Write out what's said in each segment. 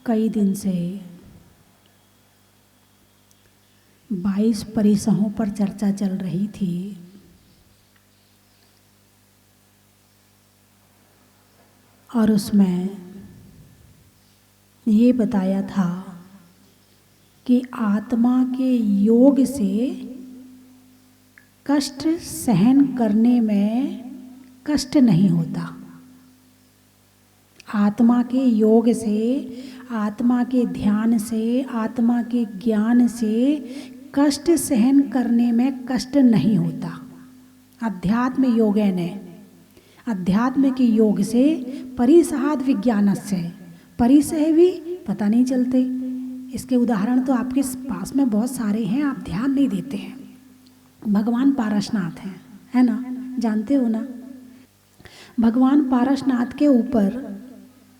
कई दिन से 22 परिसहों पर चर्चा चल रही थी। और उसमें ये बताया था कि आत्मा के योग से कष्ट सहन करने में कष्ट नहीं होता। आत्मा के योग से, आत्मा के ध्यान से, आत्मा के ज्ञान से कष्ट सहन करने में कष्ट नहीं होता। अध्यात्म योगेन, अध्यात्म के योग से परिसहाद विज्ञानस्य, परिसह भी पता नहीं चलते। इसके उदाहरण तो आपके पास में बहुत सारे हैं, आप ध्यान नहीं देते हैं। भगवान पारसनाथ हैं, है ना, जानते हो ना। भगवान पारसनाथ के ऊपर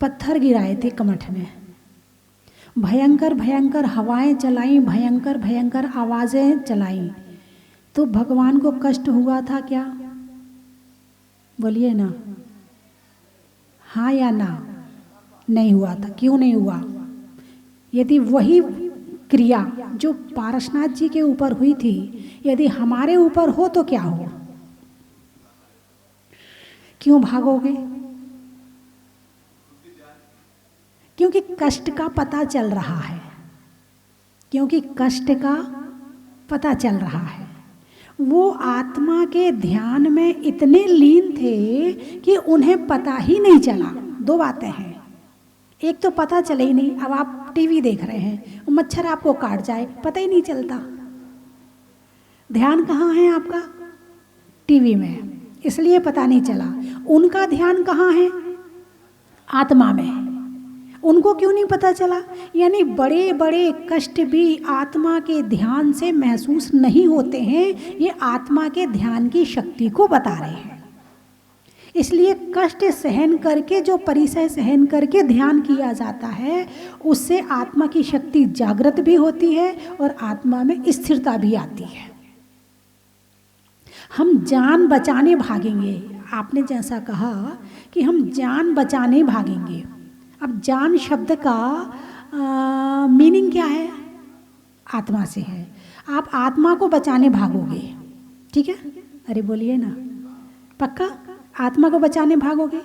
पत्थर गिराए थे कमठ में, भयंकर भयंकर हवाएं चलाई, भयंकर भयंकर आवाज़ें चलाई, तो भगवान को कष्ट हुआ था क्या? बोलिए ना, हाँ या ना? नहीं हुआ था। क्यों नहीं हुआ? यदि वही क्रिया जो पारसनाथ जी के ऊपर हुई थी यदि हमारे ऊपर हो तो क्या हो? क्यों भागोगे? क्योंकि कष्ट का पता चल रहा है, क्योंकि कष्ट का पता चल रहा है। वो आत्मा के ध्यान में इतने लीन थे कि उन्हें पता ही नहीं चला। दो बातें हैं, एक तो पता चले ही नहीं। अब आप टीवी देख रहे हैं, मच्छर आपको काट जाए, पता ही नहीं चलता। ध्यान कहाँ है आपका? टीवी में, इसलिए पता नहीं चला। उनका ध्यान कहाँ है? आत्मा में। उनको क्यों नहीं पता चला? यानी बड़े बड़े कष्ट भी आत्मा के ध्यान से महसूस नहीं होते हैं। ये आत्मा के ध्यान की शक्ति को बता रहे हैं। इसलिए कष्ट सहन करके, जो परिसय सहन करके ध्यान किया जाता है, उससे आत्मा की शक्ति जागृत भी होती है और आत्मा में स्थिरता भी आती है। हम जान बचाने भागेंगे। आपने जैसा कहा कि हम जान बचाने भागेंगे। अब जान शब्द का मीनिंग क्या है? आत्मा से है। आप आत्मा को बचाने भागोगे, ठीक है? अरे बोलिए ना, पक्का आत्मा को बचाने भागोगे?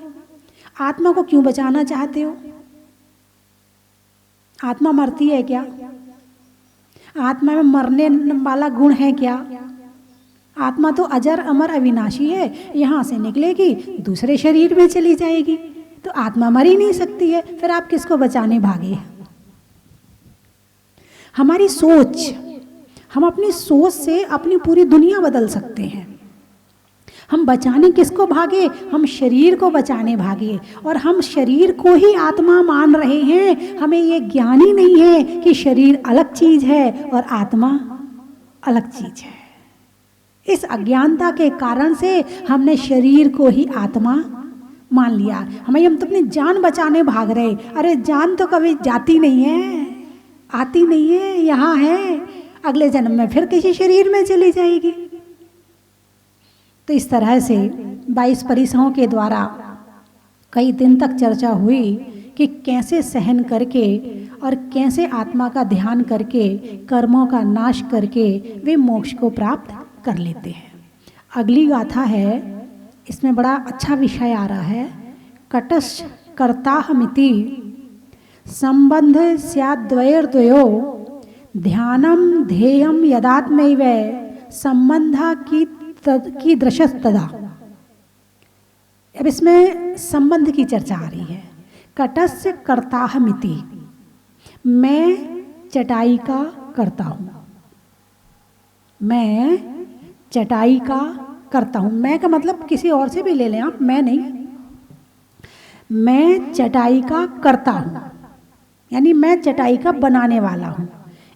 आत्मा को क्यों बचाना चाहते हो? आत्मा मरती है क्या? आत्मा में मरने वाला गुण है क्या? आत्मा तो अजर अमर अविनाशी है। यहाँ से निकलेगी दूसरे शरीर में चली जाएगी, तो आत्मा मर ही नहीं सकती है। फिर आप किसको बचाने भागे? हमारी सोच, हम अपनी सोच से अपनी पूरी दुनिया बदल सकते हैं। हम बचाने किसको भागे? हम शरीर को बचाने भागे, और हम शरीर को ही आत्मा मान रहे हैं। हमें ये ज्ञान ही नहीं है कि शरीर अलग चीज है और आत्मा अलग चीज है। इस अज्ञानता के कारण से हमने शरीर को ही आत्मा मान लिया। हम तो अपनी जान बचाने भाग रहे। अरे जान तो कभी जाती नहीं है, आती नहीं है, यहाँ है, अगले जन्म में फिर किसी शरीर में चली जाएगी। तो इस तरह से 22 परिसहों के द्वारा कई दिन तक चर्चा हुई कि कैसे सहन करके और कैसे आत्मा का ध्यान करके, कर्मों का नाश करके वे मोक्ष को प्राप्त कर लेते हैं। अगली गाथा है, इसमें बड़ा अच्छा विषय आ रहा है। कटश कर्ताहमिति संबंध स्याद्वयोर्द्वयो ध्यानम ध्येयम यदात्मैव संबंधा की दृशस्तदा। अब इसमें संबंध की चर्चा आ रही है। कटस्य कर्ताहमिति, मैं चटाई का करता हूँ। मैं चटाई का करता हूँ। मैं का मतलब किसी और से भी ले लें आप, मैं नहीं। मैं चटाई का करता हूँ, यानी मैं चटाई का बनाने वाला हूँ।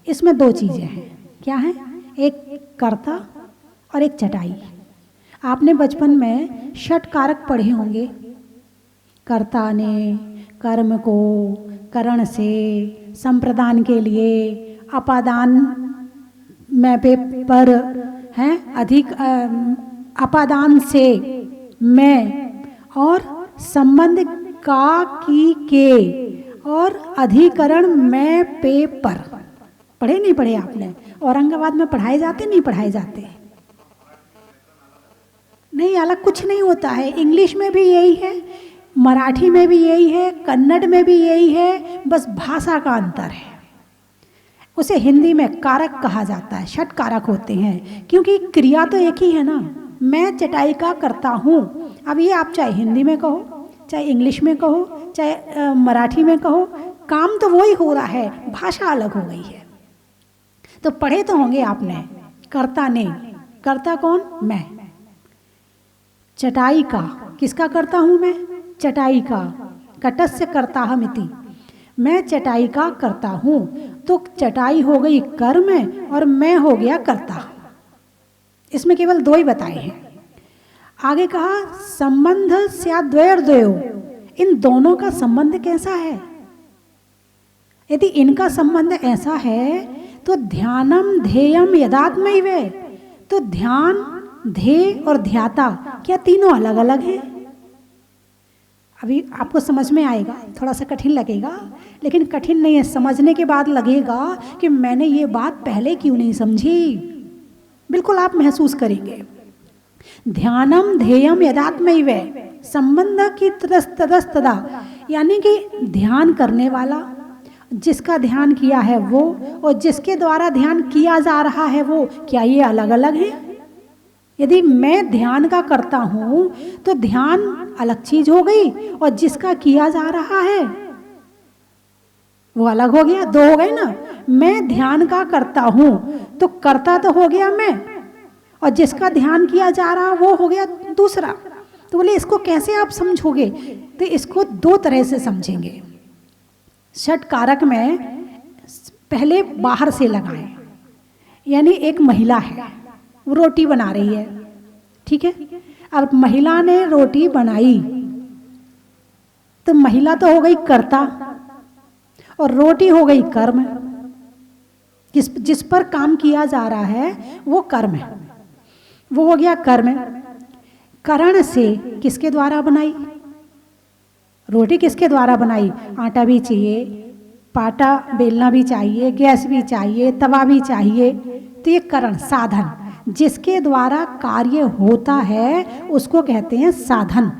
इसमें दो चीज़ें हैं। क्या है? एक कर्ता और एक चटाई। आपने बचपन में षट कारक पढ़े होंगे। कर्ता ने कर्म को करण से, संप्रदान के लिए, अपादान में पे पर हैं, अधिक अपादान से मैं, और संबंध का की के और अधिकरण मैं पे पर। पढ़े नहीं पढ़े आपने? औरंगाबाद में पढ़ाए जाते नहीं पढ़ाए जाते? नहीं, अलग कुछ नहीं होता है। इंग्लिश में भी यही है, मराठी में भी यही है, कन्नड़ में भी यही है, बस भाषा का अंतर है। उसे हिंदी में कारक कहा जाता है, षट कारक होते हैं, क्योंकि क्रिया तो एक ही है ना। मैं चटाई का करता हूँ। अब ये आप चाहे हिंदी में कहो, चाहे इंग्लिश में कहो, चाहे मराठी में कहो, काम तो वही हो रहा है, भाषा अलग हो गई है। तो पढ़े तो होंगे आपने, करता ने, करता कौन? मैं। चटाई का, किसका करता हूँ मैं? चटाई का। कटस्य करता हमिति, मैं चटाई का करता हूँ। तो चटाई हो गई कर्म और मैं हो गया करता। इसमें केवल दो ही बताए हैं। आगे कहा संबंध स्याद्वयोर्द्वयो, इन दोनों का संबंध कैसा है? यदि इनका संबंध ऐसा है तो ध्यानम ध्येयम यदात्मैव, तो ध्यान, ध्येय और ध्याता क्या तीनों अलग अलग हैं? अभी आपको समझ में आएगा, थोड़ा सा कठिन लगेगा, लेकिन कठिन नहीं है, समझने के बाद लगेगा कि मैंने ये बात पहले क्यों नहीं समझी। बिल्कुल आप महसूस करेंगे। ध्यानम ध्येयम यदात्मैव, संबंध की तदस्तदा, यानी कि ध्यान करने वाला, जिसका ध्यान किया है वो, और जिसके द्वारा ध्यान किया जा रहा है वो, क्या ये अलग अलग है? यदि मैं ध्यान का करता हूं तो ध्यान अलग चीज हो गई, और जिसका किया जा रहा है वो अलग हो गया, दो हो गए ना। मैं ध्यान का करता हूं तो करता तो हो गया मैं, और जिसका ध्यान किया जा रहा वो हो गया दूसरा। तो बोले इसको कैसे आप समझोगे? तो इसको दो तरह से समझेंगे। षट कारक में पहले बाहर से लगाएं, यानी एक महिला है, वो रोटी बना रही है, ठीक है। अब महिला ने रोटी बनाई तो महिला तो हो गई कर्ता, और रोटी हो गई कर्म। जिस पर काम किया जा रहा है वो कर्म है, वो हो गया कर्म। करण से किसके द्वारा बनाई? रोटी किसके द्वारा बनाई? आटा भी चाहिए, पाटा बेलना भी चाहिए, गैस भी चाहिए, तवा भी चाहिए। तो ये करण, साधन, जिसके द्वारा कार्य होता है उसको कहते हैं साधन।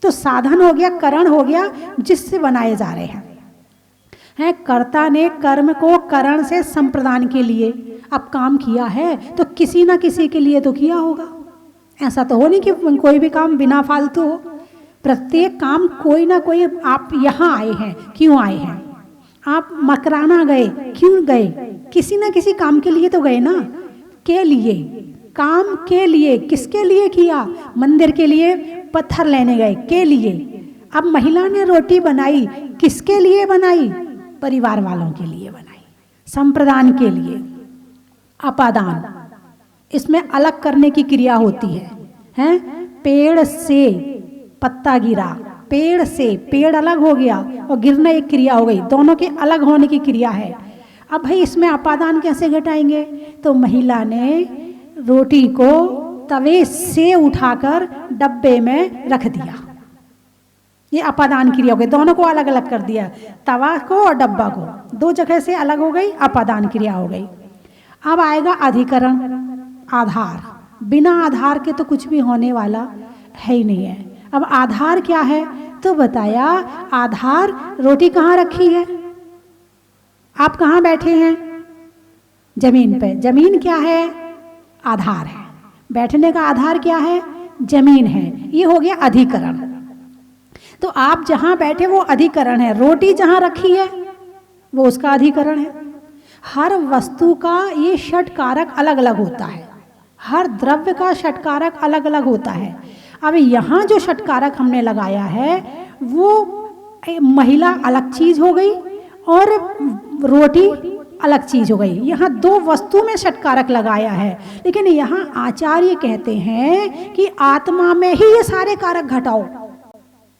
तो साधन हो गया, करण हो गया, जिससे बनाए जा रहे हैं। कर्ता ने कर्म को करण से संप्रदान के लिए अब काम किया है, तो किसी ना किसी के लिए तो किया होगा। ऐसा तो हो नहीं कि कोई भी काम बिना फालतू हो। प्रत्येक काम कोई ना कोई, आप यहाँ आए हैं, क्यों आए हैं? आप मकराना गए, क्यों गए? किसी ना किसी काम के लिए तो गए ना। के लिए, काम के लिए, किसके लिए किया? मंदिर के लिए पत्थर लेने गए, के लिए। अब महिला ने रोटी बनाई, किसके लिए बनाई? परिवार वालों के लिए बनाई, संप्रदान के लिए। अपादान, इसमें अलग करने की क्रिया होती है, हैं? पेड़ से पत्ता गिरा, पेड़ से पेड़ अलग हो गया और गिरना एक क्रिया हो गई, दोनों के अलग होने की क्रिया है। अब भाई इसमें अपादान कैसे घटाएंगे? तो महिला ने रोटी को तवे से उठाकर डब्बे में रख दिया, ये अपादान क्रिया हो गई। दोनों को अलग अलग कर दिया, तवा को और डब्बा को, दो जगह से अलग हो गई, अपादान क्रिया हो गई। अब आएगा अधिकरण, आधार। बिना आधार के तो कुछ भी होने वाला है ही नहीं है। अब आधार क्या है? तो बताया आधार, रोटी कहाँ रखी है? आप कहाँ बैठे हैं? जमीन पे। जमीन क्या है? आधार है। बैठने का आधार क्या है? जमीन है। ये हो गया अधिकरण। तो आप जहाँ बैठे वो अधिकरण है, रोटी जहाँ रखी है वो उसका अधिकरण है। हर वस्तु का ये षट कारक अलग अलग होता है, हर द्रव्य का षट कारक अलग अलग होता है। अब यहाँ जो षट कारक हमने लगाया है वो महिला अलग चीज हो गई और रोटी अलग चीज हो गई। यहाँ दो वस्तु में षट कारक लगाया है, लेकिन यहाँ आचार्य कहते हैं कि आत्मा में ही ये सारे कारक घटाओ।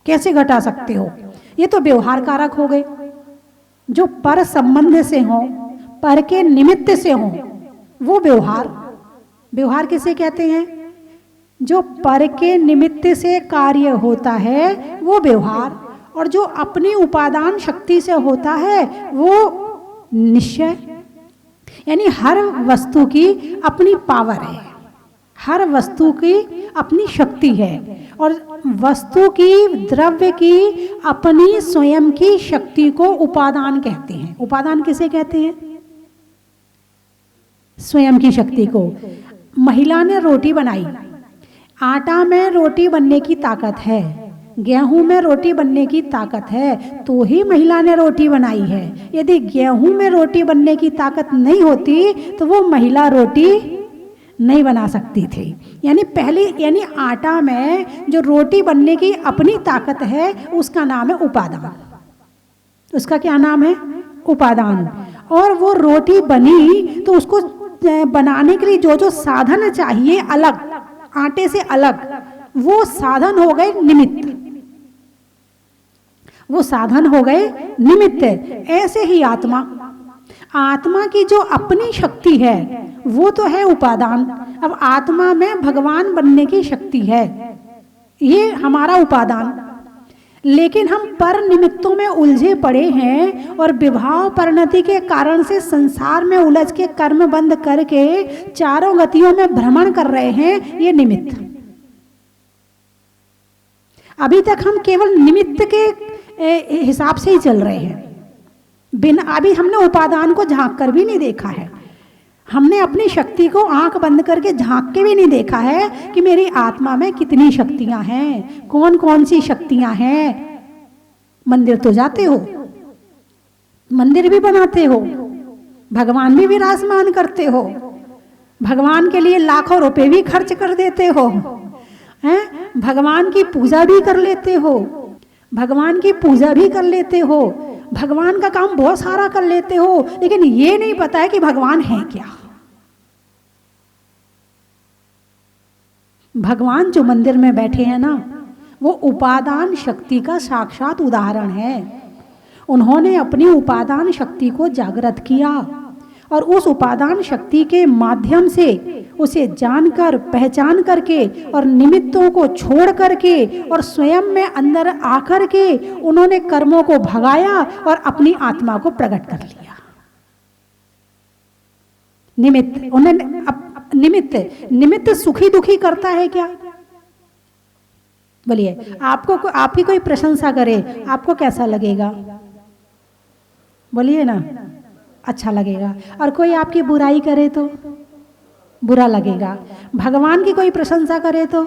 कैसे घटा सकते हो? ये तो व्यवहार कारक हो गए, जो पर संबंध से हो, पर के निमित्त से हो, वो व्यवहार। व्यवहार किसे कहते हैं? जो पर के निमित्त से कार्य होता है वो व्यवहार, और जो अपनी उपादान शक्ति से होता है वो निश्चय। यानी हर वस्तु की अपनी पावर है, हर वस्तु की अपनी शक्ति है, और वस्तु की, द्रव्य की अपनी स्वयं की शक्ति को उपादान कहते हैं। उपादान किसे कहते हैं? स्वयं की शक्ति को। महिला ने रोटी बनाई, आटा में रोटी बनने की ताकत है, गेहूं में रोटी बनने की ताकत है, तो ही महिला ने रोटी बनाई है। यदि गेहूं में रोटी बनने की ताकत नहीं होती तो वो महिला रोटी नहीं बना सकती थी। यानी यानी आटा में जो रोटी बनने की अपनी ताकत है उसका नाम है उपादान। उसका क्या नाम है? उपादान। और वो रोटी बनी तो उसको बनाने के लिए जो जो साधन चाहिए अलग, आटे से अलग, वो साधन हो गए निमित्त। वो साधन हो गए निमित्त। ऐसे ही आत्मा, आत्मा की जो अपनी शक्ति है वो तो है उपादान। अब आत्मा में भगवान बनने की शक्ति है, ये हमारा उपादान। लेकिन हम पर निमित्तों में उलझे पड़े हैं और विभाव परिणति के कारण से संसार में उलझ के कर्म बंद करके चारों गतियों में भ्रमण कर रहे हैं, ये निमित्त। अभी तक हम केवल निमित्त के हिसाब से ही चल रहे हैं, बिना अभी हमने उपादान को झांक कर भी नहीं देखा है। हमने अपनी शक्ति को आंख बंद करके झांक के भी नहीं देखा है कि मेरी आत्मा में कितनी शक्तियां हैं, कौन कौन सी शक्तियां हैं। मंदिर तो जाते हो, मंदिर भी बनाते हो, भगवान भी विराजमान करते हो, भगवान के लिए लाखों रुपए भी खर्च कर देते हो, हैं? भगवान की पूजा भी कर लेते हो, भगवान की पूजा भी कर लेते हो, भगवान का काम बहुत सारा कर लेते हो, लेकिन ये नहीं पता है कि भगवान है क्या। भगवान जो मंदिर में बैठे हैं ना, वो उपादान शक्ति का साक्षात उदाहरण है। उन्होंने अपनी उपादान शक्ति को जागृत किया और उस उपादान शक्ति के माध्यम से उसे जानकर, पहचान करके और निमित्तों को छोड़ करके और स्वयं में अंदर आकर के उन्होंने कर्मों को भगाया और अपनी आत्मा को प्रकट कर लिया। निमित्त, उन्होंने निमित्त सुखी दुखी करता है क्या? बोलिए, आपकी कोई प्रशंसा करे आपको कैसा लगेगा? बोलिए ना, अच्छा लगेगा। और कोई आपकी बुराई करे तो बुरा लगेगा। भगवान की कोई प्रशंसा करे तो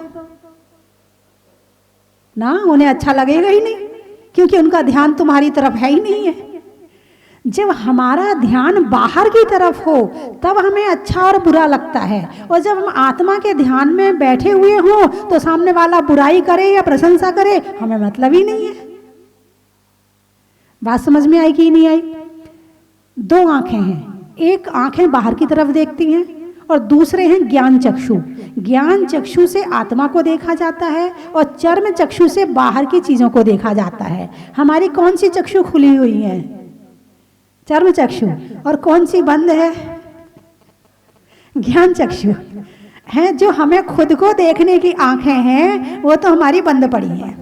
ना, उन्हें अच्छा लगेगा ही नहीं, क्योंकि उनका ध्यान तुम्हारी तरफ है ही नहीं है। जब हमारा ध्यान बाहर की तरफ हो तब हमें अच्छा और बुरा लगता है, और जब हम आत्मा के ध्यान में बैठे हुए हों तो सामने वाला बुराई करे या प्रशंसा करे, हमें मतलब ही नहीं है। बात समझ में आई कि नहीं आई? दो आंखें हैं, एक आंखें बाहर की तरफ देखती हैं और दूसरे हैं ज्ञान चक्षु। ज्ञान चक्षु से आत्मा को देखा जाता है और चर्म चक्षु से बाहर की चीजों को देखा जाता है। हमारी कौन सी चक्षु खुली हुई है? चर्म चक्षु। और कौन सी बंद है? ज्ञान चक्षु है। जो हमें खुद को देखने की आंखें हैं वो तो हमारी बंद पड़ी है,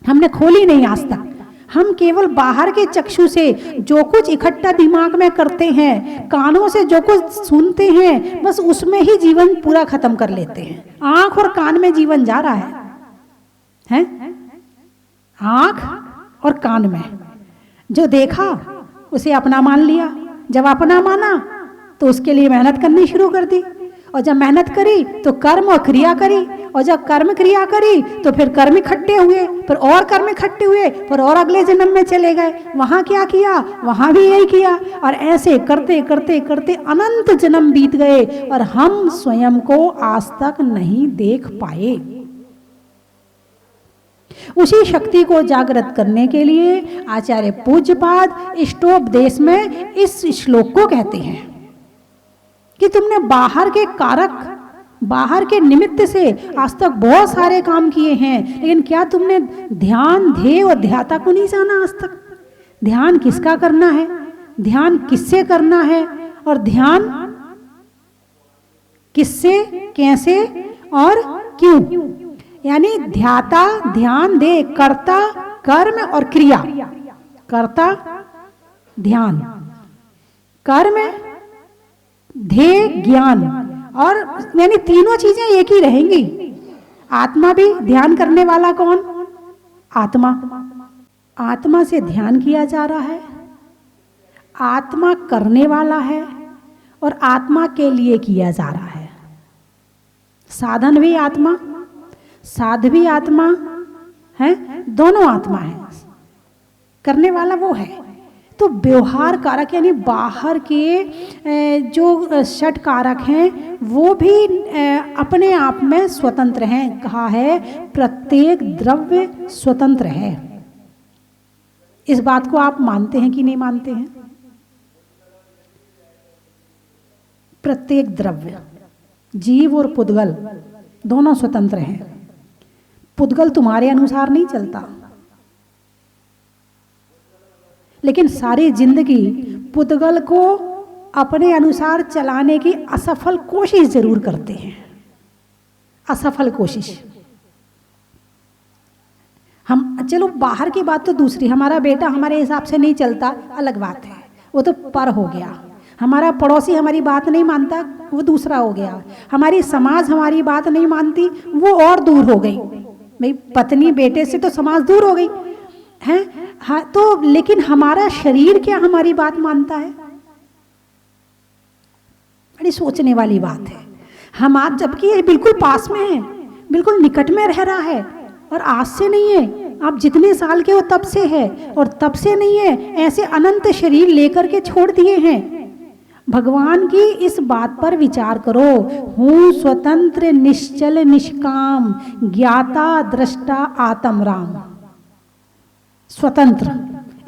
हमने खोली नहीं आज तक। हम केवल बाहर के चक्षु से जो कुछ इकट्ठा दिमाग में करते हैं, कानों से जो कुछ सुनते हैं, बस उसमें ही जीवन पूरा खत्म कर लेते हैं। आंख और कान में जीवन जा रहा है? आंख और कान में जो देखा उसे अपना मान लिया, जब अपना माना तो उसके लिए मेहनत करनी शुरू कर दी, और जब मेहनत करी तो कर्म और क्रिया करी, और जब कर्म क्रिया करी तो फिर कर्म इकट्ठे हुए, फिर और कर्म इकट्ठे हुए, फिर और अगले जन्म में चले गए, वहां क्या किया, वहां भी यही किया, और ऐसे करते करते करते अनंत जन्म बीत गए और हम स्वयं को आज तक नहीं देख पाए। उसी शक्ति को जागृत करने के लिए आचार्य पूज्यपाद इष्टोपदेश में इस श्लोक को कहते हैं कि तुमने बाहर के कारक, बाहर के निमित्त से आज तक बहुत सारे काम किए हैं, लेकिन क्या तुमने ध्यान, ध्येय और ध्याता को नहीं जाना आज तक? ध्यान किसका करना है, ध्यान किससे करना है, और ध्यान किससे, कैसे और क्यों? यानी ध्याता, ध्यान दे, कर्ता कर्म और क्रिया, कर्ता ध्यान, कर्म ध्येय ज्ञान, और यानी तीनों चीजें एक ही रहेंगी। आत्मा भी, ध्यान करने वाला कौन? आत्मा। आत्मा से ध्यान किया जा रहा है, आत्मा करने वाला है और आत्मा के लिए किया जा रहा है। साधन भी आत्मा, साध भी आत्मा है, दोनों आत्मा है। करने वाला वो है। तो व्यवहार कारक यानी बाहर के जो षट कारक हैं वो भी अपने आप में स्वतंत्र हैं। कहा है प्रत्येक द्रव्य स्वतंत्र है। इस बात को आप मानते हैं कि नहीं मानते हैं? प्रत्येक द्रव्य, जीव और पुद्गल दोनों स्वतंत्र हैं। पुद्गल तुम्हारे अनुसार नहीं चलता, लेकिन सारी जिंदगी पुद्गल को अपने अनुसार चलाने की असफल कोशिश जरूर करते हैं। असफल कोशिश। हम चलो बाहर की बात तो दूसरी, हमारा बेटा हमारे हिसाब से नहीं चलता, अलग बात है, वो तो पर हो गया। हमारा पड़ोसी हमारी बात नहीं मानता, वो दूसरा हो गया। हमारी समाज हमारी बात नहीं मानती, वो और दूर हो गई। भाई पत्नी बेटे से तो समाज दूर हो गई है। हाँ, तो लेकिन हमारा शरीर क्या हमारी बात मानता है? बड़ी सोचने वाली बात है। हम आज जबकि ये बिल्कुल पास में है, बिल्कुल निकट में रह रहा है, और आज से नहीं है, आप जितने साल के हो तब से है, और तब से नहीं है, ऐसे अनंत शरीर लेकर के छोड़ दिए हैं। भगवान की इस बात पर विचार करो। हूँ स्वतंत्र निश्चल निष्काम, ज्ञाता दृष्टा आत्म राम। स्वतंत्र,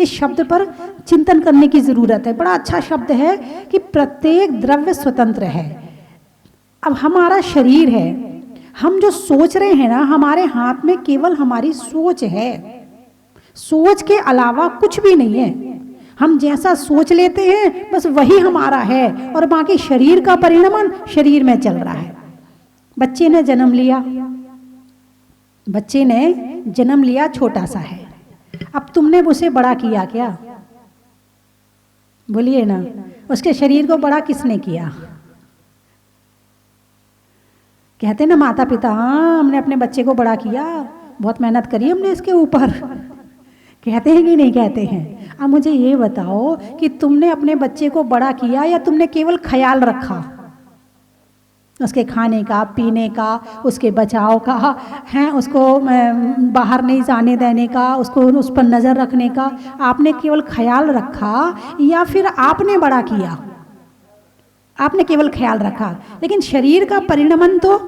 इस शब्द पर चिंतन करने की जरूरत है। बड़ा अच्छा शब्द है कि प्रत्येक द्रव्य स्वतंत्र है। अब हमारा शरीर है, हम जो सोच रहे हैं ना, हमारे हाथ में केवल हमारी सोच है। सोच के अलावा कुछ भी नहीं है। हम जैसा सोच लेते हैं बस वही हमारा है, और बाकी शरीर का परिणाम शरीर में चल रहा है। बच्चे ने जन्म लिया, बच्चे ने जन्म लिया, छोटा सा है। अब तुमने उसे बड़ा किया क्या? बोलिए ना, उसके शरीर को बड़ा किसने किया? कहते ना माता पिता, हाँ हमने अपने बच्चे को बड़ा किया, बहुत मेहनत करी हमने इसके ऊपर। कहते हैं कि नहीं कहते हैं? अब मुझे ये बताओ कि तुमने अपने बच्चे को बड़ा किया या तुमने केवल ख्याल रखा उसके खाने का, पीने का, उसके बचाव का, हैं, उसको बाहर नहीं जाने देने का, उसको उस पर नज़र रखने का? आपने केवल ख्याल रखा या फिर आपने बड़ा किया? आपने केवल ख्याल रखा, लेकिन शरीर का परिणमन तो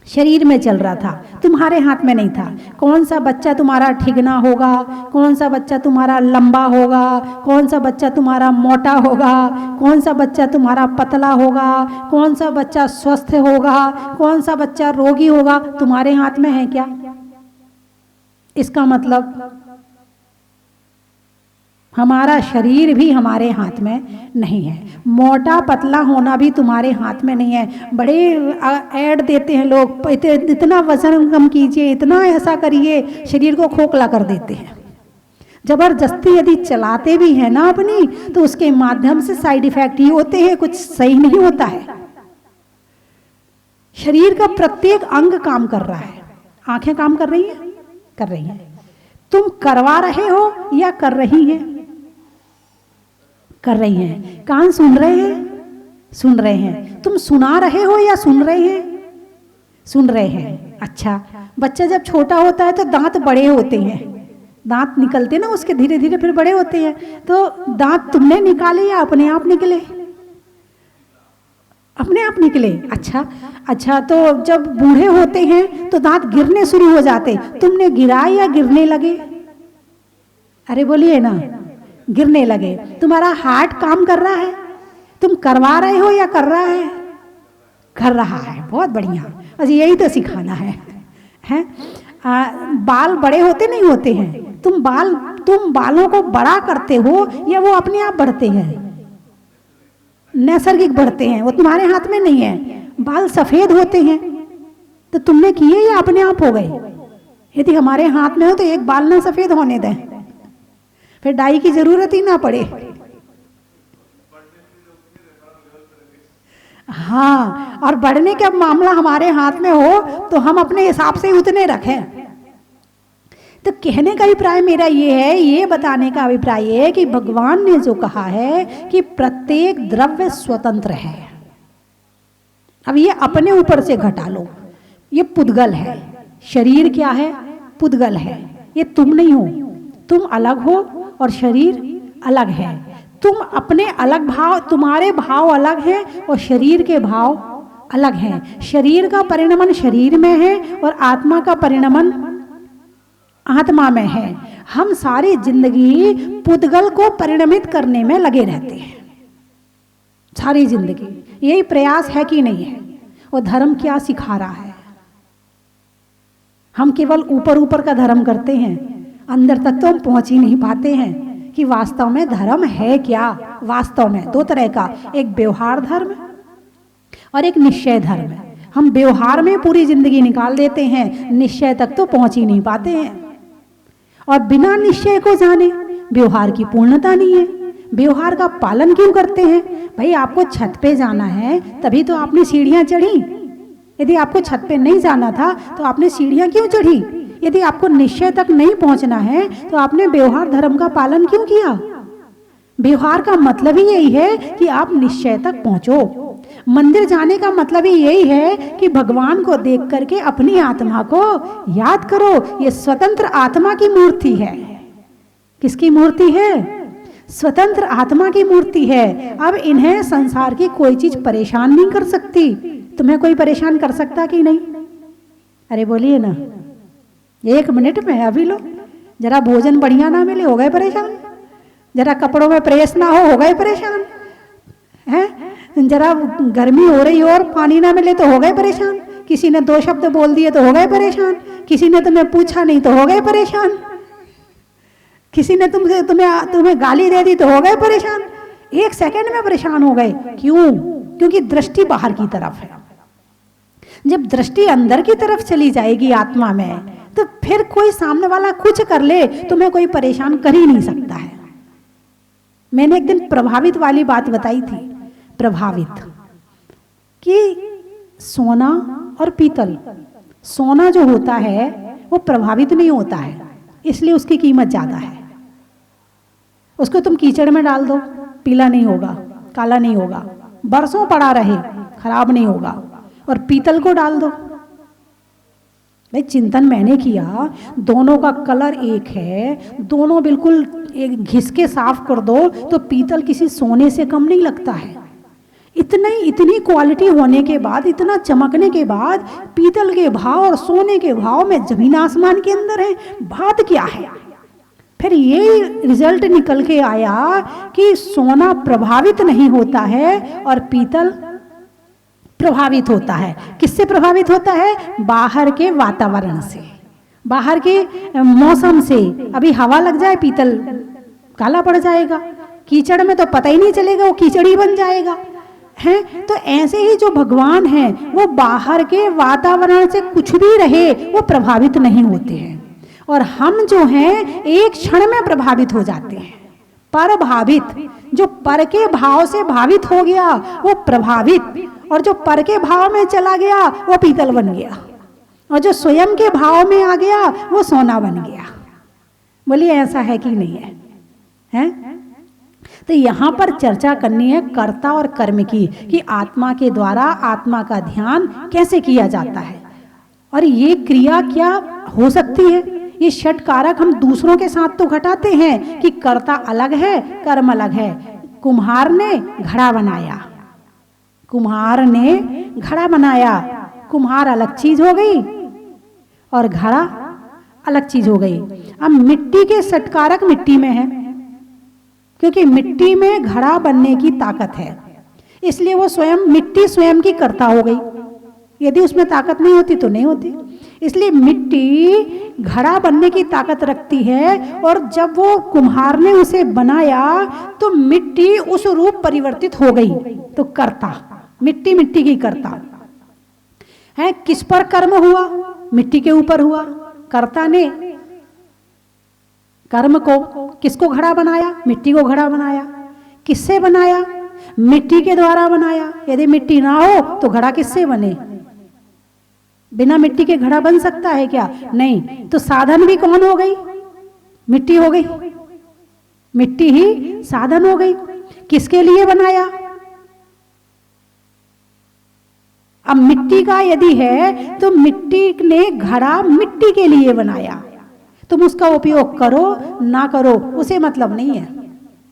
शरीर में चल रहा था, तुम्हारे हाथ में नहीं था। कौन सा बच्चा तुम्हारा ठिगना होगा, कौन सा बच्चा तुम्हारा लंबा होगा, कौन सा बच्चा तुम्हारा मोटा होगा, कौन सा बच्चा तुम्हारा पतला होगा, कौन सा बच्चा स्वस्थ होगा, कौन सा बच्चा रोगी होगा, तुम्हारे हाथ में है क्या? इसका मतलब हमारा शरीर भी हमारे हाथ में नहीं है। मोटा पतला होना भी तुम्हारे हाथ में नहीं है। बड़े ऐड देते हैं लोग, इतना वजन कम कीजिए, इतना ऐसा करिए, शरीर को खोखला कर देते हैं। जबरदस्ती यदि चलाते भी हैं ना अपनी, तो उसके माध्यम से साइड इफेक्ट ही होते हैं, कुछ सही नहीं होता है। शरीर का प्रत्येक अंग काम कर रहा है। आंखें काम कर रही हैं? कर रही हैं। तुम करवा रहे हो या कर रही हैं? कर रही हैं। कान सुन रहे हैं? सुन रहे हैं। तुम सुना रहे हो या सुन रहे हैं? सुन रहे हैं। अच्छा, बच्चा जब छोटा होता है तो दांत बड़े होते हैं, दांत निकलते ना उसके, धीरे धीरे फिर बड़े होते हैं। तो दांत तुमने निकाले या अपने आप निकले? अपने आप निकले। अच्छा, तो जब बूढ़े होते हैं तो दांत गिरने शुरू हो जाते, तुमने गिराए या गिरने लगे? अरे बोलिए ना, गिरने लगे। तुम्हारा हार्ट काम कर रहा है, तुम करवा रहे हो या कर रहा है? कर रहा है। बहुत बढ़िया, बस यही तो सिखाना है? बाल बड़े होते नहीं होते हैं, तुम बालों को बड़ा करते हो या वो अपने आप बढ़ते हैं? नैसर्गिक बढ़ते हैं, वो तुम्हारे हाथ में नहीं है। बाल सफेद होते हैं तो तुमने किए या अपने आप हो गए? यदि हमारे हाथ में हो तो एक बाल ना सफेद होने दें, फिर डाई की जरूरत ही ना पड़े। हाँ, और बढ़ने का मामला हमारे हाथ में हो तो हम अपने हिसाब से उतने रखें। तो कहने का अभिप्राय मेरा ये है, ये बताने का अभिप्राय ये है कि भगवान ने जो कहा है कि प्रत्येक द्रव्य स्वतंत्र है। अब ये अपने ऊपर से घटा लो, ये पुद्गल है। शरीर क्या है? पुद्गल है। ये तुम नहीं हो, तुम अलग हो और शरीर अलग है। तुम अपने अलग भाव, तुम्हारे भाव अलग हैं और शरीर के भाव अलग हैं। शरीर का परिणमन शरीर में है और आत्मा का परिणमन आत्मा में है। हम सारी जिंदगी पुद्गल को परिणमित करने में लगे रहते हैं, सारी जिंदगी यही प्रयास है कि नहीं है? और धर्म क्या सिखा रहा है? हम केवल ऊपर ऊपर का धर्म करते हैं, अंदर तक तो हम पहुंच ही नहीं पाते हैं कि वास्तव में धर्म है क्या। वास्तव में दो तरह का, एक व्यवहार धर्म और एक निश्चय धर्म है। हम व्यवहार में पूरी जिंदगी निकाल देते हैं, निश्चय तक तो पहुंच ही नहीं पाते हैं। और बिना निश्चय को जाने व्यवहार की पूर्णता नहीं है। व्यवहार का पालन क्यों करते हैं? भाई आपको छत पे जाना है तभी तो आपने सीढ़ियां चढ़ी। यदि आपको छत पे नहीं जाना था तो आपने सीढ़ियां क्यों चढ़ी? यदि आपको निश्चय तक नहीं पहुंचना है तो आपने व्यवहार धर्म का पालन क्यों किया? व्यवहार का मतलब ही यही है कि आप निश्चय तक पहुंचो। मंदिर जाने का मतलब ही यही है कि भगवान को देख करके अपनी आत्मा को याद करो। ये स्वतंत्र आत्मा की मूर्ति है। किसकी मूर्ति है? स्वतंत्र आत्मा की मूर्ति है। अब इन्हें संसार की कोई चीज परेशान नहीं कर सकती। तुम्हें कोई परेशान कर सकता कि नहीं? अरे बोलिए ना, 1 मिनट में अभी लो। जरा भोजन बढ़िया ना मिले हो गए परेशान, जरा कपड़ों में प्रेस ना हो गए परेशान, हैं? जरा गर्मी हो रही हो और पानी ना मिले तो हो गए परेशान, किसी ने 2 शब्द बोल दिए तो हो गए परेशान, किसी ने तुम्हें पूछा नहीं तो हो गए परेशान, किसी ने तुम्हें गाली दे दी तो हो गए परेशान। 1 सेकंड में परेशान हो गए। क्यों? क्योंकि दृष्टि बाहर की तरफ है। जब दृष्टि अंदर की तरफ चली जाएगी आत्मा में, तो फिर कोई सामने वाला कुछ कर ले तुम्हें कोई परेशान कर ही नहीं सकता है। मैंने एक दिन प्रभावित वाली बात बताई थी। प्रभावित कि सोना और पीतल, सोना जो होता है वो प्रभावित नहीं होता है, इसलिए उसकी कीमत ज्यादा है। उसको तुम कीचड़ में डाल दो, पीला नहीं होगा, काला नहीं होगा, बरसों पड़ा रहे खराब नहीं होगा। और पीतल को डाल दो, भाई चिंतन मैंने किया, दोनों का कलर एक है, दोनों बिल्कुल एक घिस के साफ कर दो तो पीतल किसी सोने से कम नहीं लगता है। इतनी क्वालिटी होने के बाद, इतना चमकने के बाद पीतल के भाव और सोने के भाव में जमीन आसमान के अंदर है। बात क्या है? फिर ये रिजल्ट निकल के आया कि सोना प्रभावित नहीं होता है और पीतल प्रभावित होता है। किससे प्रभावित होता है? बाहर के वातावरण से, बाहर के मौसम से। अभी हवा लग जाए पीतल काला पड़ जाएगा, कीचड़ में तो पता ही नहीं चलेगा, वो कीचड़ ही बन जाएगा है। तो ऐसे ही जो भगवान है वो बाहर के वातावरण से कुछ भी रहे वो प्रभावित नहीं होते हैं। और हम जो हैं एक क्षण में प्रभावित हो जाते हैं। परभावित, जो पर के भाव से भावित हो गया वो प्रभावित, और जो पर के भाव में चला गया वो पीतल बन गया, और जो स्वयं के भाव में आ गया वो सोना बन गया। बोलिए ऐसा है कि नहीं है? हैं? तो यहाँ पर चर्चा करनी है कर्ता और कर्म की, कि आत्मा के द्वारा आत्मा का ध्यान कैसे किया जाता है और ये क्रिया क्या हो सकती है। ये षट कारक हम दूसरों के साथ तो घटाते हैं कि कर्ता अलग है, कर्म अलग है। कुम्हार ने घड़ा बनाया, कुम्हार ने घड़ा बनाया, कुम्हार अलग चीज हो गई और घड़ा अलग चीज हो गई। अब मिट्टी के षट कारक मिट्टी में है, क्योंकि मिट्टी में घड़ा बनने की ताकत है, इसलिए वो स्वयं मिट्टी स्वयं की कर्ता हो गई। यदि उसमें ताकत नहीं होती तो नहीं होती। इसलिए मिट्टी घड़ा बनने की ताकत रखती है, और जब वो कुम्हार ने उसे बनाया तो मिट्टी उस रूप परिवर्तित हो गई। तो कर्ता, मिट्टी मिट्टी की कर्ता है। किस पर कर्म हुआ? मिट्टी के ऊपर हुआ। कर्ता ने कर्म को किसको घड़ा बनाया? मिट्टी को घड़ा बनाया। किससे बनाया? मिट्टी के द्वारा बनाया। यदि मिट्टी ना हो तो घड़ा किससे बने? बिना मिट्टी के घड़ा बन सकता है क्या? नहीं। तो साधन भी कौन हो गई? मिट्टी हो गई। मिट्टी ही साधन हो गई। किसके लिए बनाया? अब मिट्टी का यदि है तो मिट्टी ने घड़ा मिट्टी के लिए बनाया। तुम उसका उपयोग करो ना करो उसे मतलब नहीं है।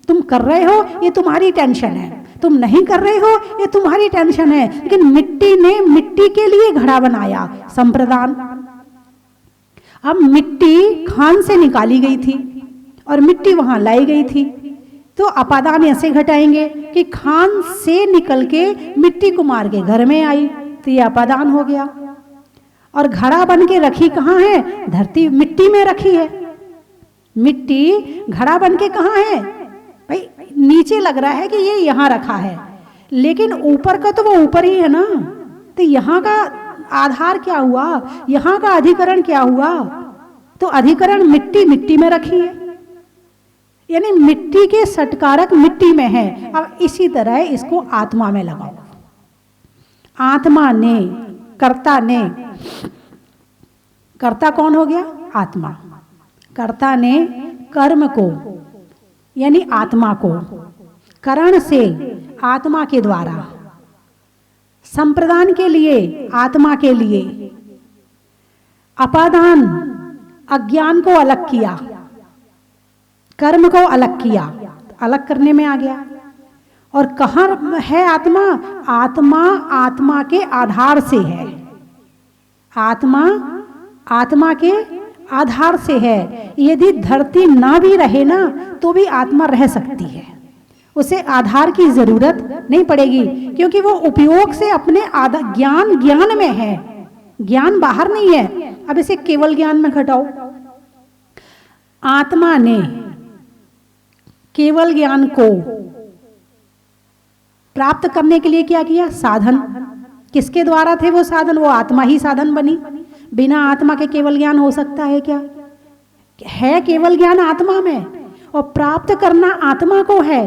तुम कर रहे हो ये तुम्हारी टेंशन है, तुम नहीं कर रहे हो ये तुम्हारी टेंशन है, लेकिन मिट्टी ने मिट्टी के लिए घड़ा बनाया, संप्रदान। अब मिट्टी खान से निकाली गई थी और मिट्टी वहां लाई गई थी, तो अपादान ऐसे घटाएंगे कि खान से निकल के मिट्टी कुमार के घर में आई, तो ये अपादान हो गया। और घड़ा बन के रखी कहाँ है? धरती मिट्टी में रखी है। मिट्टी घड़ा बन के कहाँ है भाई? नीचे लग रहा है कि ये यहाँ रखा है, लेकिन ऊपर का तो वो ऊपर ही है ना। तो यहाँ का आधार क्या हुआ? यहाँ का अधिकरण क्या हुआ? तो अधिकरण मिट्टी मिट्टी में रखी है, यानी मिट्टी के सटकारक मिट्टी में है। अब इसी तरह इसको आत्मा में लगाओ। आत्मा ने, कर्ता ने, कर्ता कौन हो गया? आत्मा। कर्ता ने कर्म को यानी आत्मा को करण से आत्मा के द्वारा, संप्रदान के लिए आत्मा के लिए, अपादान अज्ञान को अलग किया, कर्म को अलग किया, अलग करने में आ गया। और कहाँ है आत्मा? आत्मा आत्मा के आधार से है। आत्मा आत्मा के आधार से है। यदि धरती ना भी रहे ना तो भी आत्मा रह सकती है, उसे आधार की जरूरत नहीं पड़ेगी, क्योंकि वो उपयोग से अपने ज्ञान में है, ज्ञान बाहर नहीं है। अब इसे केवल ज्ञान में घटाओ। आत्मा ने केवल ज्ञान को प्राप्त करने के लिए क्या किया? साधन। किसके द्वारा थे वो साधन? वो आत्मा ही साधन बनी। बिना आत्मा के केवल ज्ञान हो सकता है क्या? है केवल ज्ञान आत्मा में, और प्राप्त करना आत्मा को है,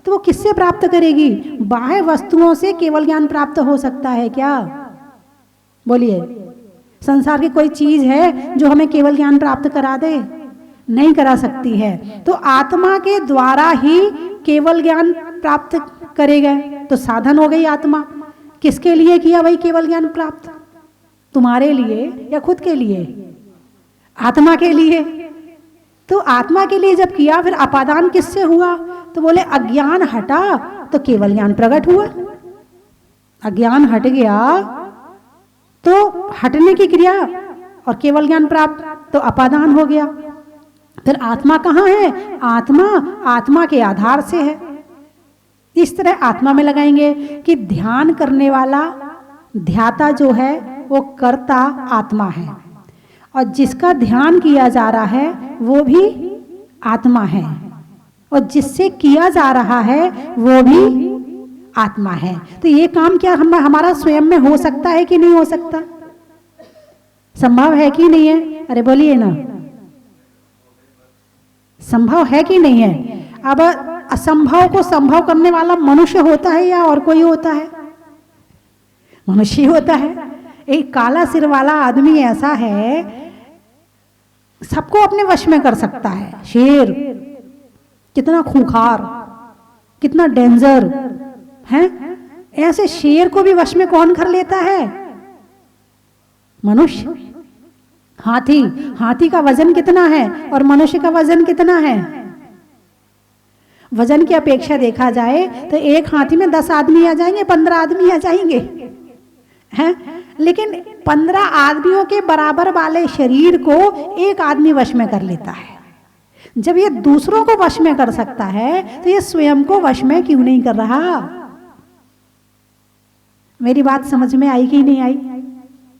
तो वो किससे प्राप्त करेगी? बाह्य वस्तुओं से केवल ज्ञान प्राप्त हो सकता है क्या? बोलिए, संसार की कोई चीज है जो हमें केवल ज्ञान प्राप्त करा दे? नहीं करा सकती है। तो आत्मा के द्वारा ही केवल ज्ञान प्राप्त करेगा, तो साधन हो गई आत्मा। किसके लिए किया भाई केवल ज्ञान प्राप्त? तुम्हारे लिए या खुद के लिए? आत्मा के लिए। तो आत्मा के लिए जब किया, फिर अपादान किससे हुआ? तो बोले अज्ञान हटा तो केवल ज्ञान प्रकट हुआ। अज्ञान हट गया तो हटने की क्रिया और केवल ज्ञान प्राप्त, तो अपादान हो गया। फिर आत्मा कहाँ है? आत्मा आत्मा के आधार से है। इस तरह आत्मा में लगाएंगे कि ध्यान करने वाला ध्याता जो है वो कर्ता आत्मा है, और जिसका ध्यान किया जा रहा है वो भी आत्मा है, और जिससे किया जा रहा है वो भी आत्मा है। तो ये काम क्या हमारा स्वयं में हो सकता है कि नहीं हो सकता? संभव है कि नहीं है? अरे बोलिए ना, संभव है कि नहीं है? अब असंभव को संभव करने वाला मनुष्य होता है या और कोई होता है? मनुष्य होता है। एक काला सिर वाला आदमी ऐसा है, सबको अपने वश में कर सकता है। शेर कितना खूंखार, कितना डेंजर है। ऐसे शेर को भी वश में कौन कर लेता है? मनुष्य। हाथी, हाथी का वजन कितना है और मनुष्य का वजन कितना है? वजन की अपेक्षा देखा जाए तो एक हाथी में 10 आदमी आ जाएंगे, 15 आदमी आ जाएंगे, हैं? लेकिन 15 आदमियों के बराबर वाले शरीर को एक आदमी वश में कर लेता है। जब ये दूसरों को वश में कर सकता है तो ये स्वयं को वश में क्यों नहीं कर रहा? मेरी बात समझ में आई कि नहीं आई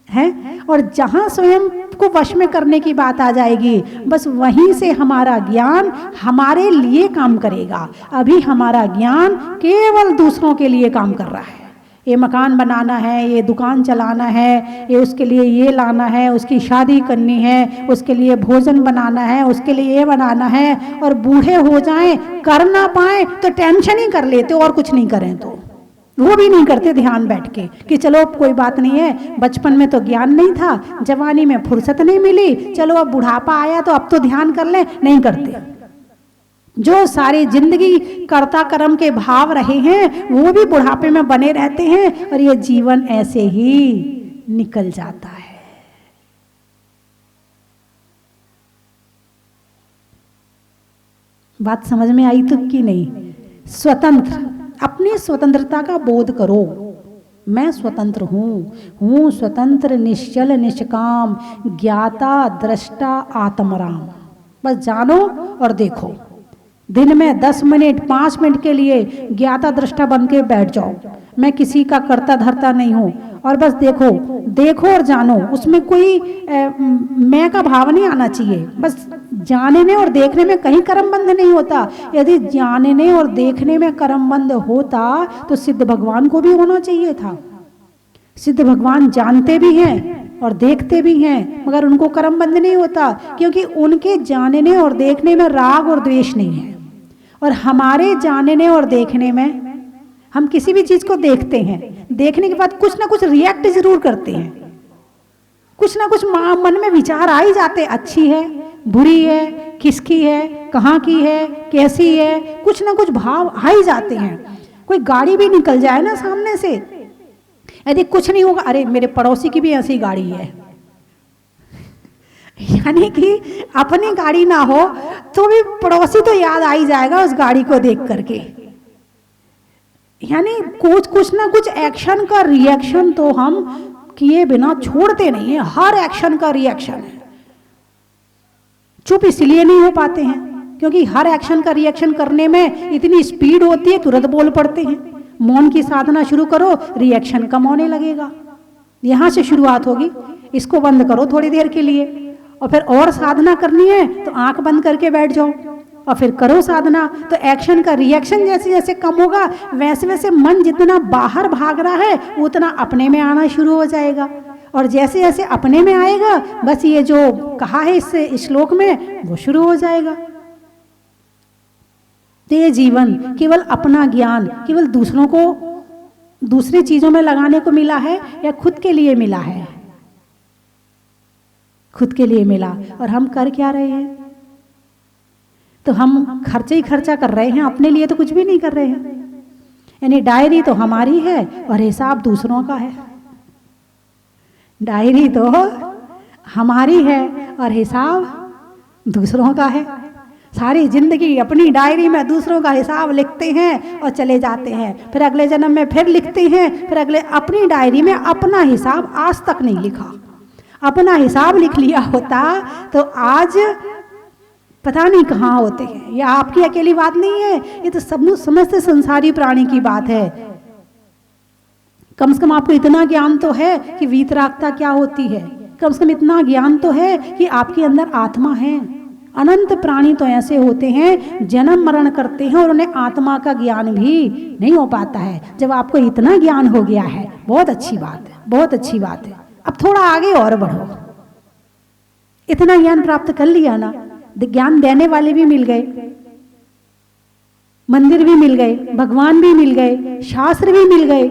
है? और जहां स्वयं को वश में करने की बात आ जाएगी, बस वहीं से हमारा ज्ञान हमारे लिए काम करेगा। अभी हमारा ज्ञान केवल दूसरों के लिए काम कर रहा है। ये मकान बनाना है, ये दुकान चलाना है, ये उसके लिए ये लाना है, उसकी शादी करनी है, उसके लिए भोजन बनाना है, उसके लिए ये बनाना है, और बूढ़े हो जाएं कर ना पाए तो टेंशन ही कर लेते और कुछ नहीं करें तो वो भी नहीं करते ध्यान बैठ के कि चलो अब कोई बात नहीं है, बचपन में तो ज्ञान नहीं था, जवानी में फुर्सत नहीं मिली, चलो अब बुढ़ापा आया तो अब तो ध्यान कर ले, नहीं करते। जो सारी जिंदगी कर्ता कर्म के भाव रहे हैं वो भी बुढ़ापे में बने रहते हैं और ये जीवन ऐसे ही निकल जाता है। बात समझ में आई तो कि नहीं? स्वतंत्र, अपनी स्वतंत्रता का बोध करो। मैं स्वतंत्र हूँ स्वतंत्र, निश्चल निष्काम, ज्ञाता दृष्टा आत्मराम। बस जानो और देखो। दिन में 10 मिनट 5 मिनट के लिए ज्ञाता दृष्टा बन के बैठ जाओ। मैं किसी का करता धरता नहीं हूँ, और बस देखो देखो और जानो। उसमें कोई मैं का भाव नहीं आना चाहिए। बस जानने और देखने में कहीं कर्मबंध नहीं होता। यदि जानने और देखने में कर्मबंध होता तो सिद्ध भगवान को भी होना चाहिए था। सिद्ध भगवान जानते भी हैं और देखते भी हैं, मगर उनको कर्मबंध नहीं होता, क्योंकि उनके जानने और देखने में राग और द्वेष नहीं है। और हमारे जानने और देखने में, हम किसी भी चीज को देखते हैं, देखने के बाद कुछ ना कुछ रिएक्ट जरूर करते हैं, कुछ ना कुछ मन में विचार आ ही जाते, अच्छी है बुरी है, किसकी है, कहाँ की है, कैसी है, कुछ ना कुछ भाव आ ही जाते हैं। कोई गाड़ी भी निकल जाए ना सामने से, यदि कुछ नहीं होगा, अरे मेरे पड़ोसी की भी ऐसी गाड़ी है, यानी कि अपनी गाड़ी ना हो तो भी पड़ोसी तो याद आ ही जाएगा उस गाड़ी को देख करके। यानी कुछ ना कुछ एक्शन का रिएक्शन तो हम किए बिना छोड़ते नहीं है। हर एक्शन का रिएक्शन है। चुप इसलिए नहीं हो पाते हैं क्योंकि हर एक्शन का रिएक्शन करने में इतनी स्पीड होती है, तुरंत बोल पड़ते हैं। मौन की साधना शुरू करो, रिएक्शन कम होने लगेगा। यहां से शुरुआत होगी। इसको बंद करो थोड़ी देर के लिए, और फिर और साधना करनी है तो आंख बंद करके बैठ जाओ और फिर करो साधना। तो एक्शन का रिएक्शन जैसे जैसे कम होगा, वैसे वैसे मन जितना बाहर भाग रहा है उतना अपने में आना शुरू हो जाएगा। और जैसे जैसे अपने में आएगा, बस ये जो कहा है इस श्लोक में वो शुरू हो जाएगा। तो ये जीवन केवल अपना ज्ञान केवल दूसरों को दूसरी चीजों में लगाने को मिला है या खुद के लिए मिला है? खुद के लिए मिला। और हम कर क्या रहे हैं? तो हम खर्चे ही खर्चा कर रहे हैं, अपने लिए तो कुछ भी नहीं कर रहे हैं। यानी डायरी तो हमारी है और हिसाब दूसरों का है। डायरी तो हमारी है और हिसाब दूसरों का है। सारी जिंदगी अपनी डायरी में दूसरों का हिसाब लिखते हैं और चले जाते हैं। फिर अगले जन्म में फिर लिखते हैं, फिर अगले अपनी डायरी में अपना हिसाब आज तक नहीं लिखा। अपना हिसाब लिख लिया होता तो आज पता नहीं कहाँ होते हैं। यह आपकी अकेली बात नहीं है, ये तो सब समस्त संसारी प्राणी की बात है। कम से कम आपको इतना ज्ञान तो है कि वीतरागता क्या होती है। कम से कम इतना ज्ञान तो है कि आपके अंदर आत्मा है। अनंत प्राणी तो ऐसे होते हैं, जन्म मरण करते हैं और उन्हें आत्मा का ज्ञान भी नहीं हो पाता है। जब आपको इतना ज्ञान हो गया है, बहुत अच्छी बात है, बहुत अच्छी बात है। अब थोड़ा आगे और बढ़ो। इतना ज्ञान प्राप्त कर लिया ना, ज्ञान देने वाले भी मिल गए, मंदिर भी मिल गए, भगवान भी मिल गए, शास्त्र भी मिल गए।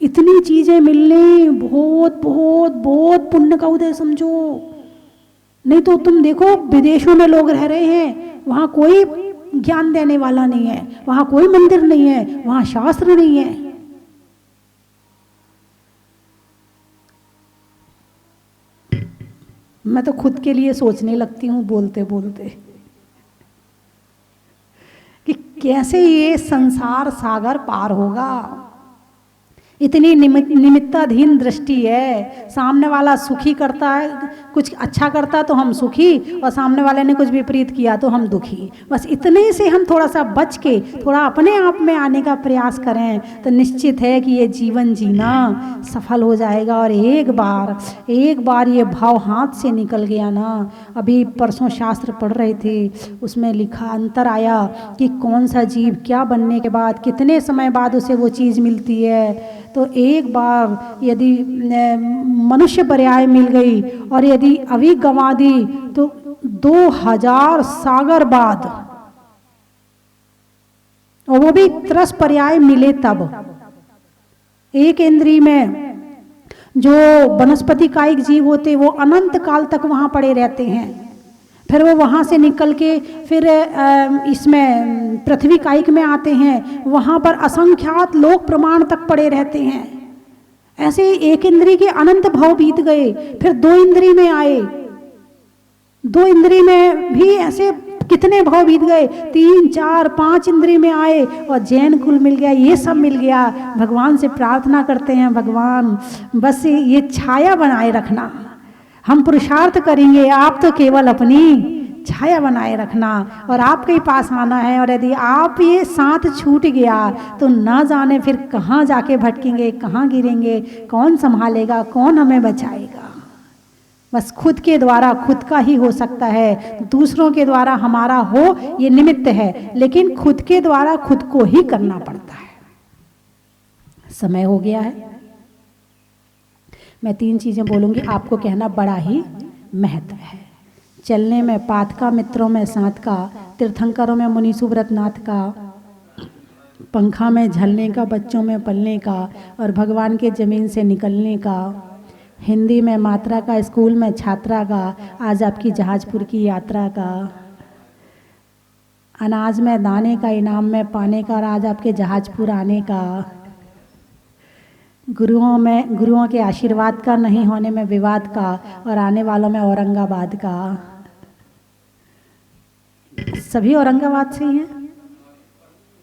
इतनी चीजें मिलने बहुत बहुत बहुत पुण्य का उदय समझो। नहीं तो तुम देखो विदेशों में लोग रह रहे हैं, वहां कोई ज्ञान देने वाला नहीं है, वहां कोई मंदिर नहीं है, वहां शास्त्र नहीं है। मैं तो खुद के लिए सोचने लगती हूँ बोलते बोलते कि कैसे ये संसार सागर पार होगा। इतनी निमित्ताधीन दृष्टि है। सामने वाला सुखी करता है, कुछ अच्छा करता तो हम सुखी, और सामने वाले ने कुछ विपरीत किया तो हम दुखी। बस इतने से हम थोड़ा सा बच के थोड़ा अपने आप में आने का प्रयास करें तो निश्चित है कि ये जीवन जीना सफल हो जाएगा। और एक बार ये भाव हाथ से निकल गया ना। अभी परसों शास्त्र पढ़ रहे थे, उसमें लिखा अंतर आया कि कौन सा जीव क्या बनने के बाद कितने समय बाद उसे वो चीज़ मिलती है। तो एक बार यदि मनुष्य पर्याय मिल गई और यदि अभी गंवा दी तो 2000 सागर बाद, और वो भी त्रस पर्याय मिले तब। एक इंद्री में जो वनस्पति कायिक जीव होते वो अनंत काल तक वहाँ पड़े रहते हैं, फिर वो वहाँ से निकल के फिर इसमें पृथ्वी कायिक में आते हैं, वहाँ पर असंख्यात लोक प्रमाण तक पड़े रहते हैं। ऐसे एक इंद्री के अनंत भाव बीत गए, फिर 2 इंद्री में आए, 2 इंद्री में भी ऐसे कितने भाव बीत गए, 3, 4, 5 इंद्री में आए और जैन कुल मिल गया, ये सब मिल गया। भगवान से प्रार्थना करते हैं, भगवान बस ये छाया बनाए रखना, हम पुरुषार्थ करेंगे, आप तो केवल अपनी छाया बनाए रखना और आपके ही पास आना है। और यदि आप ये साथ छूट गया तो ना जाने फिर कहाँ जाके भटकेंगे, कहाँ गिरेंगे, कौन संभालेगा, कौन हमें बचाएगा। बस खुद के द्वारा खुद का ही हो सकता है, दूसरों के द्वारा हमारा हो ये निमित्त है, लेकिन खुद के द्वारा खुद को ही करना पड़ता है। समय हो गया है, मैं 3 चीजें बोलूंगी, आपको कहना बड़ा ही महत्व है। चलने में पात का, मित्रों में साथ का, तीर्थंकरों में मुनि सुव्रतनाथ का, पंखा में झलने का, बच्चों में पलने का और भगवान के जमीन से निकलने का, हिंदी में मात्रा का, स्कूल में छात्रा का, आज आपकी जहाजपुर की यात्रा का, अनाज में दाने का, इनाम में पाने का और आज आपके जहाजपुर आने का, गुरुओं के आशीर्वाद का, नहीं होने में विवाद का और आने वालों में औरंगाबाद का। सभी औरंगाबाद से ही हैं,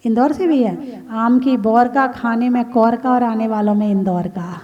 इंदौर से भी है। आम की बौर का, खाने में कौर का और आने वालों में इंदौर का।